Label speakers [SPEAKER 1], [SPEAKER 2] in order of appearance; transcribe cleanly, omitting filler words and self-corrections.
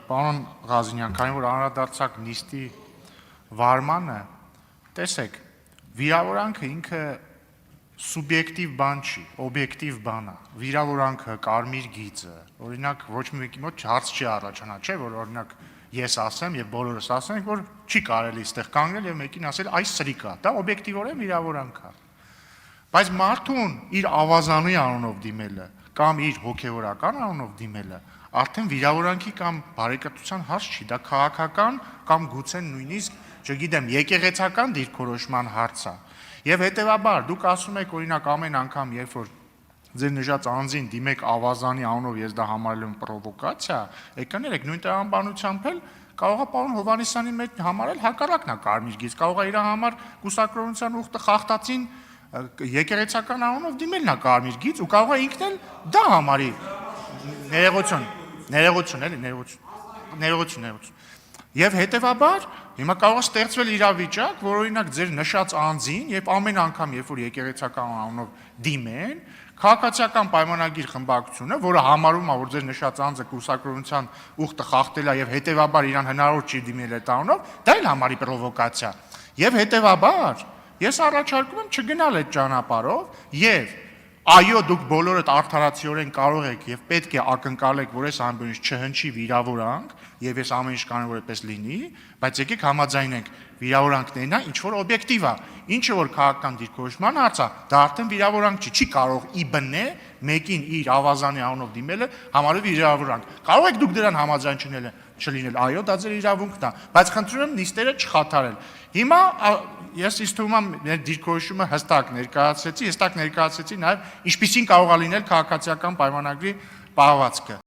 [SPEAKER 1] Պարոն Ղազինյան, քանի որ անդրադարձակ նիստի վարմանը, տեսեք, վիրավորանքը ինքը սուբյեկտիվ բան չի, օբյեկտիվ բան է, վիրավորանքը, կարմիր գիծը, օրինակ ոչ մեկի մոտ հարց չի առաջանա, չէ, որ օրինակ ես ասեմ եւ բոլորս ասենք, որ չի կարելի այստեղ կանգնել եւ մեկին ասել այս սրիկ է, դա օբյեկտիվորեն վիրավորանք է։ Բայց մարդուն իր ավազանի անունով դիմելը կամ իր հոգեվորական անունով դիմելը արդեն վիրավորանքի կամ բարեկեցության հարց չի, դա քաղաքական կամ գուցե նույնիսկ, չգիտեմ, եկեղեցական դիրքորոշման հարց է։ Եվ հետեւաբար դուք ասում եք օրինակ ամեն անգամ, երբ որ ձեր նշած անձին դիմեք ավազանի անունով, ես դա համարել եմ պրովոկացիա, եկաներեք նույն տրամաբանությամբ էլ կարող է պարոն Հովհաննիսյանի մեջ համարել հակառակն է կարմիր գիծ, կարող է իր համար կուսակրոնության ուխտը խախտածին եկեղեցական անունով դիմելն է կարմիր գիծ ու կարող է ինքն էլ դա համարի ներողություն։ Եվ հետեւաբար հիմա կարող է ստեղծվել իրավիճակ, որ օրինակ ձեր նշած անձին, երբ ամեն անգամ, երբ որ եկեղեցական անունով դիմեն, քաղաքացիական պայմանագիր խմբակցությունը, որը համարում է, որ ձեր նշած անձը կուսակրոնության ուխտը խախտել է եւ հետեւաբար իրան հնարավոր չի դիմել այդ անունով, դա էլ համարի պրովոկացիա։ Եվ հետեւաբար ես առաջարկում եմ չգնալ այդ ճանապարհով եւ այո, դուք բոլորդ արդարացիորեն կարող եք եւ պետք է ակնկալեք, որ այս ամբողջ չհնչի վիրավորանք եւ ես ամեն ինչ կանեմ, որ այդպես լինի, բայց եկեք համաձայնենք, վիրավորանքն այնա, ինչ որ օբյեկտիվ է, ինչը որ քաղաքական դիրքորոշման հարց է, դա արդեն վիրավորանք չի կարող ի բնե մեկին իր ավազանի անունով դիմելը համարել վիրավորանք։ Կարող եք դուք դրան համաձայն չլինել, այո, դա ձեր իրավունքն է, բայց խնդրում եմ նիստերը չխաթարել։ Հիմա ես ինձ թվում է մեր դիրքորոշումը հստակ ներկայացրեցի նաև ինչպիսին կարող է լինել քաղաքացիական պայմանագրի պահվածքը։